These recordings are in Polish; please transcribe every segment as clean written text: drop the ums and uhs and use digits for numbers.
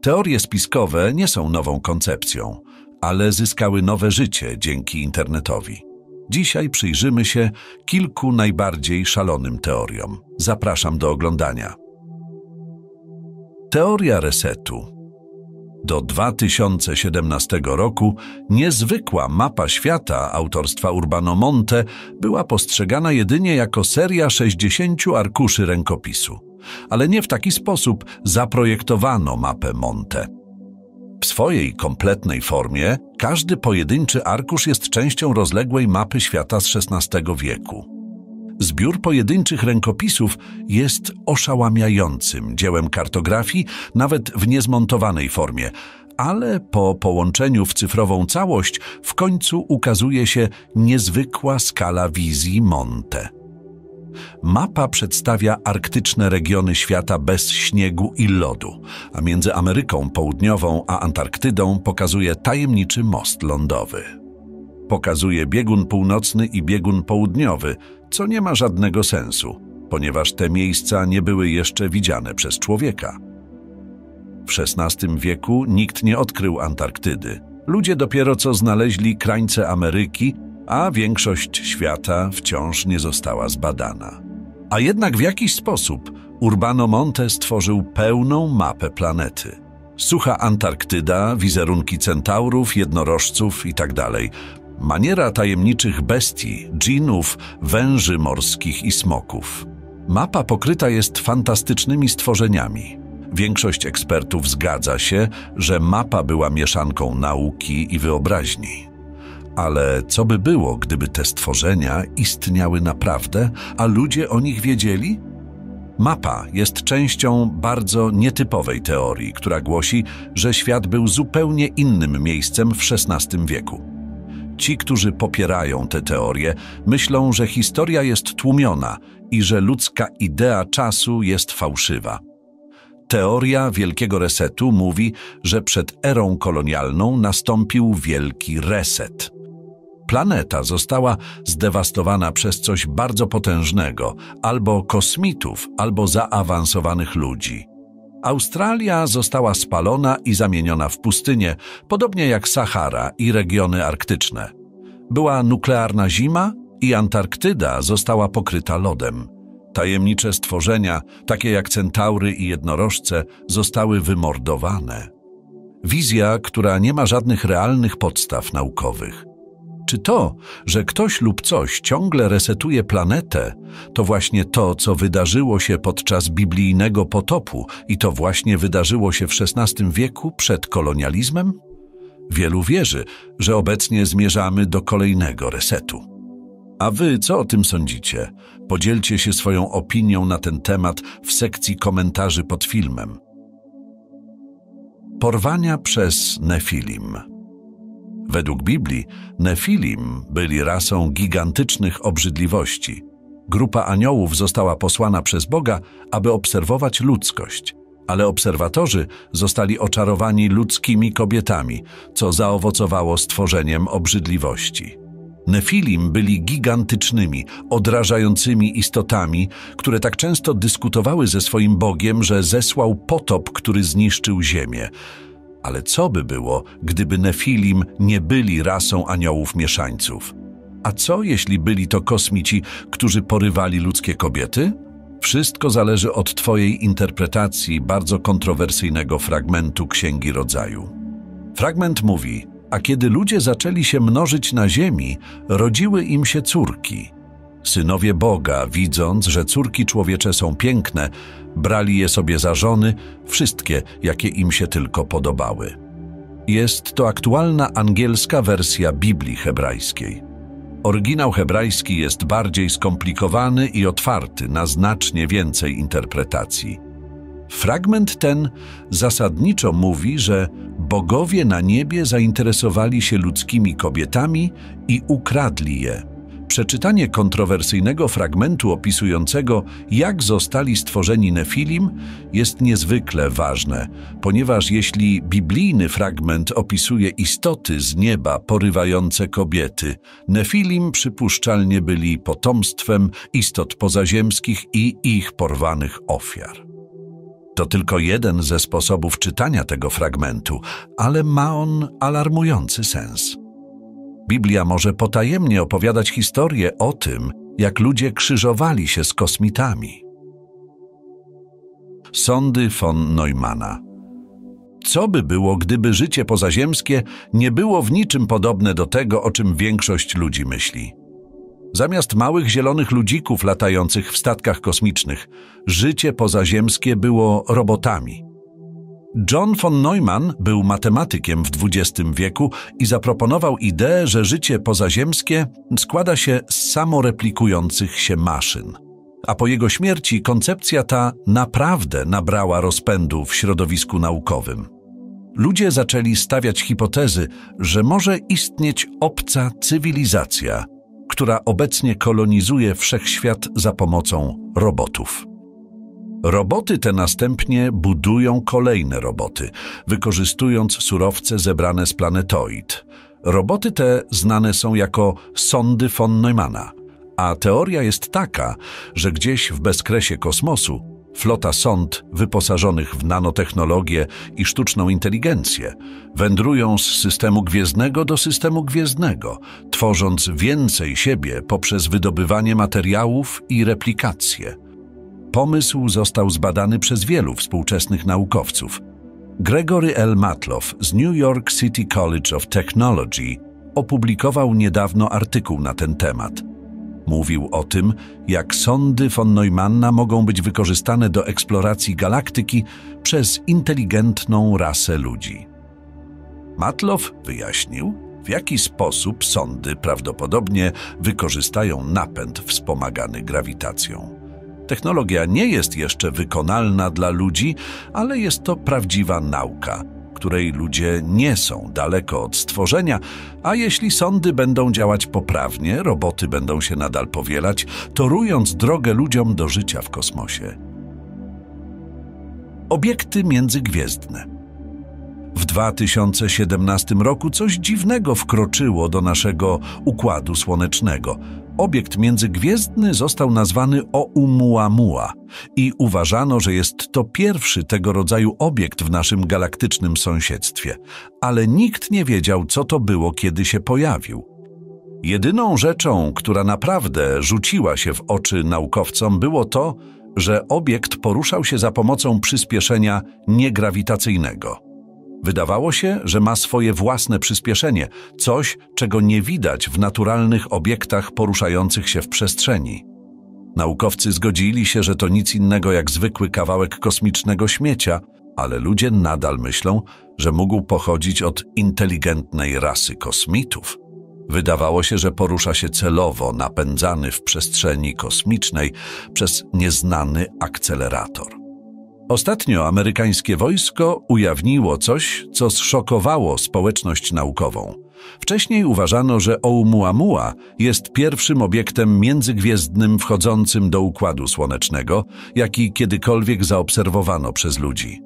Teorie spiskowe nie są nową koncepcją, ale zyskały nowe życie dzięki internetowi. Dzisiaj przyjrzymy się kilku najbardziej szalonym teoriom. Zapraszam do oglądania. Teoria resetu. Do 2017 roku niezwykła mapa świata autorstwa Urbano Monte była postrzegana jedynie jako seria 60 arkuszy rękopisu. Ale nie w taki sposób zaprojektowano mapę Monte. W swojej kompletnej formie każdy pojedynczy arkusz jest częścią rozległej mapy świata z XVI wieku. Zbiór pojedynczych rękopisów jest oszałamiającym dziełem kartografii, nawet w niezmontowanej formie, ale po połączeniu w cyfrową całość w końcu ukazuje się niezwykła skala wizji Monte. Mapa przedstawia arktyczne regiony świata bez śniegu i lodu, a między Ameryką Południową a Antarktydą pokazuje tajemniczy most lądowy. Pokazuje biegun północny i biegun południowy, co nie ma żadnego sensu, ponieważ te miejsca nie były jeszcze widziane przez człowieka. W XVI wieku nikt nie odkrył Antarktydy. Ludzie dopiero co znaleźli krańce Ameryki, a większość świata wciąż nie została zbadana. A jednak w jakiś sposób Urbano Monte stworzył pełną mapę planety. Sucha Antarktyda, wizerunki centaurów, jednorożców itd. Maniera tajemniczych bestii, dżinów, węży morskich i smoków. Mapa pokryta jest fantastycznymi stworzeniami. Większość ekspertów zgadza się, że mapa była mieszanką nauki i wyobraźni. Ale co by było, gdyby te stworzenia istniały naprawdę, a ludzie o nich wiedzieli? Mapa jest częścią bardzo nietypowej teorii, która głosi, że świat był zupełnie innym miejscem w XVI wieku. Ci, którzy popierają tę teorię, myślą, że historia jest tłumiona i że ludzka idea czasu jest fałszywa. Teoria Wielkiego Resetu mówi, że przed erą kolonialną nastąpił wielki reset. Planeta została zdewastowana przez coś bardzo potężnego, albo kosmitów, albo zaawansowanych ludzi. Australia została spalona i zamieniona w pustynię, podobnie jak Sahara i regiony arktyczne. Była nuklearna zima i Antarktyda została pokryta lodem. Tajemnicze stworzenia, takie jak centaury i jednorożce, zostały wymordowane. Wizja, która nie ma żadnych realnych podstaw naukowych. Czy to, że ktoś lub coś ciągle resetuje planetę, to właśnie to, co wydarzyło się podczas biblijnego potopu i to właśnie wydarzyło się w XVI wieku przed kolonializmem? Wielu wierzy, że obecnie zmierzamy do kolejnego resetu. A wy co o tym sądzicie? Podzielcie się swoją opinią na ten temat w sekcji komentarzy pod filmem. Porwania przez Nefilim. Według Biblii Nefilim byli rasą gigantycznych obrzydliwości. Grupa aniołów została posłana przez Boga, aby obserwować ludzkość, ale obserwatorzy zostali oczarowani ludzkimi kobietami, co zaowocowało stworzeniem obrzydliwości. Nefilim byli gigantycznymi, odrażającymi istotami, które tak często dyskutowały ze swoim Bogiem, że zesłał potop, który zniszczył ziemię. Ale co by było, gdyby Nefilim nie byli rasą aniołów mieszańców? A co, jeśli byli to kosmici, którzy porywali ludzkie kobiety? Wszystko zależy od twojej interpretacji bardzo kontrowersyjnego fragmentu Księgi Rodzaju. Fragment mówi: a kiedy ludzie zaczęli się mnożyć na ziemi, rodziły im się córki. Synowie Boga, widząc, że córki człowiecze są piękne, brali je sobie za żony, wszystkie, jakie im się tylko podobały. Jest to aktualna angielska wersja Biblii hebrajskiej. Oryginał hebrajski jest bardziej skomplikowany i otwarty na znacznie więcej interpretacji. Fragment ten zasadniczo mówi, że bogowie na niebie zainteresowali się ludzkimi kobietami i ukradli je. Przeczytanie kontrowersyjnego fragmentu opisującego, jak zostali stworzeni Nefilim, jest niezwykle ważne, ponieważ jeśli biblijny fragment opisuje istoty z nieba porywające kobiety, Nefilim przypuszczalnie byli potomstwem istot pozaziemskich i ich porwanych ofiar. To tylko jeden ze sposobów czytania tego fragmentu, ale ma on alarmujący sens. Biblia może potajemnie opowiadać historię o tym, jak ludzie krzyżowali się z kosmitami. Sądy von Neumana. Co by było, gdyby życie pozaziemskie nie było w niczym podobne do tego, o czym większość ludzi myśli? Zamiast małych zielonych ludzików latających w statkach kosmicznych, życie pozaziemskie było robotami. John von Neumann był matematykiem w XX wieku i zaproponował ideę, że życie pozaziemskie składa się z samoreplikujących się maszyn. A po jego śmierci koncepcja ta naprawdę nabrała rozpędu w środowisku naukowym. Ludzie zaczęli stawiać hipotezy, że może istnieć obca cywilizacja, która obecnie kolonizuje wszechświat za pomocą robotów. Roboty te następnie budują kolejne roboty, wykorzystując surowce zebrane z planetoid. Roboty te znane są jako sądy von Neumana, a teoria jest taka, że gdzieś w bezkresie kosmosu flota sond wyposażonych w nanotechnologię i sztuczną inteligencję wędrują z systemu gwiezdnego do systemu gwiezdnego, tworząc więcej siebie poprzez wydobywanie materiałów i replikację. Pomysł został zbadany przez wielu współczesnych naukowców. Gregory L. Matloff z New York City College of Technology opublikował niedawno artykuł na ten temat. Mówił o tym, jak sądy von Neumanna mogą być wykorzystane do eksploracji galaktyki przez inteligentną rasę ludzi. Matloff wyjaśnił, w jaki sposób sądy prawdopodobnie wykorzystają napęd wspomagany grawitacją. Technologia nie jest jeszcze wykonalna dla ludzi, ale jest to prawdziwa nauka, której ludzie nie są daleko od stworzenia, a jeśli sądy będą działać poprawnie, roboty będą się nadal powielać, torując drogę ludziom do życia w kosmosie. Obiekty międzygwiezdne. W 2017 roku coś dziwnego wkroczyło do naszego Układu Słonecznego. Obiekt międzygwiezdny został nazwany Oumuamua i uważano, że jest to pierwszy tego rodzaju obiekt w naszym galaktycznym sąsiedztwie, ale nikt nie wiedział, co to było, kiedy się pojawił. Jedyną rzeczą, która naprawdę rzuciła się w oczy naukowcom, było to, że obiekt poruszał się za pomocą przyspieszenia niegrawitacyjnego. Wydawało się, że ma swoje własne przyspieszenie, coś, czego nie widać w naturalnych obiektach poruszających się w przestrzeni. Naukowcy zgodzili się, że to nic innego jak zwykły kawałek kosmicznego śmiecia, ale ludzie nadal myślą, że mógł pochodzić od inteligentnej rasy kosmitów. Wydawało się, że porusza się celowo, napędzany w przestrzeni kosmicznej przez nieznany akcelerator. Ostatnio amerykańskie wojsko ujawniło coś, co zszokowało społeczność naukową. Wcześniej uważano, że Oumuamua jest pierwszym obiektem międzygwiezdnym wchodzącym do Układu Słonecznego, jaki kiedykolwiek zaobserwowano przez ludzi.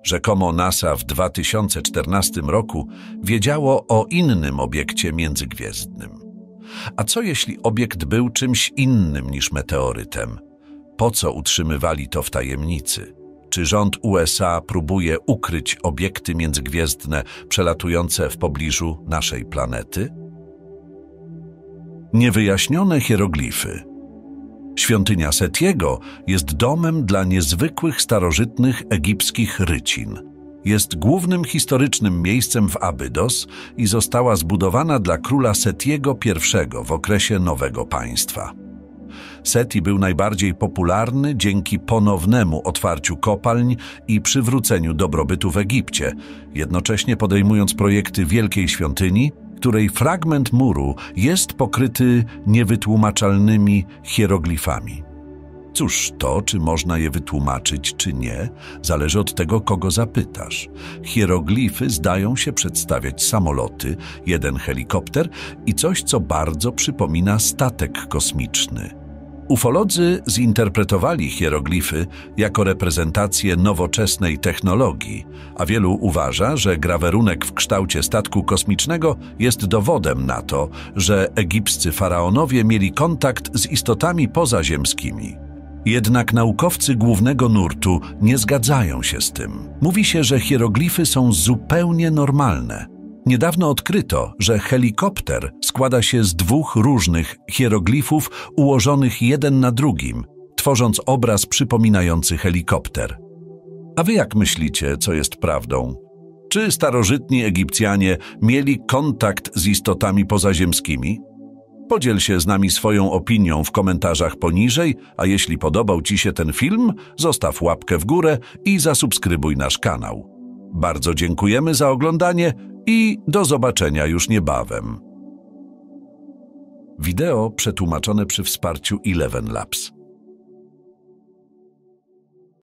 Rzekomo NASA w 2014 roku wiedziało o innym obiekcie międzygwiezdnym. A co jeśli obiekt był czymś innym niż meteorytem? Po co utrzymywali to w tajemnicy? Czy rząd USA próbuje ukryć obiekty międzygwiezdne przelatujące w pobliżu naszej planety? Niewyjaśnione hieroglify. Świątynia Setiego jest domem dla niezwykłych starożytnych egipskich rycin. Jest głównym historycznym miejscem w Abydos i została zbudowana dla króla Setiego I w okresie Nowego Państwa. Seti był najbardziej popularny dzięki ponownemu otwarciu kopalń i przywróceniu dobrobytu w Egipcie, jednocześnie podejmując projekty Wielkiej Świątyni, której fragment muru jest pokryty niewytłumaczalnymi hieroglifami. Cóż, to, czy można je wytłumaczyć, czy nie, zależy od tego, kogo zapytasz. Hieroglify zdają się przedstawiać samoloty, jeden helikopter i coś, co bardzo przypomina statek kosmiczny. Ufolodzy zinterpretowali hieroglify jako reprezentację nowoczesnej technologii, a wielu uważa, że grawerunek w kształcie statku kosmicznego jest dowodem na to, że egipscy faraonowie mieli kontakt z istotami pozaziemskimi. Jednak naukowcy głównego nurtu nie zgadzają się z tym. Mówi się, że hieroglify są zupełnie normalne. Niedawno odkryto, że helikopter składa się z 2 różnych hieroglifów ułożonych jeden na drugim, tworząc obraz przypominający helikopter. A wy jak myślicie, co jest prawdą? Czy starożytni Egipcjanie mieli kontakt z istotami pozaziemskimi? Podziel się z nami swoją opinią w komentarzach poniżej, a jeśli podobał Ci się ten film, zostaw łapkę w górę i zasubskrybuj nasz kanał. Bardzo dziękujemy za oglądanie i do zobaczenia już niebawem. Wideo przetłumaczone przy wsparciu Eleven Labs.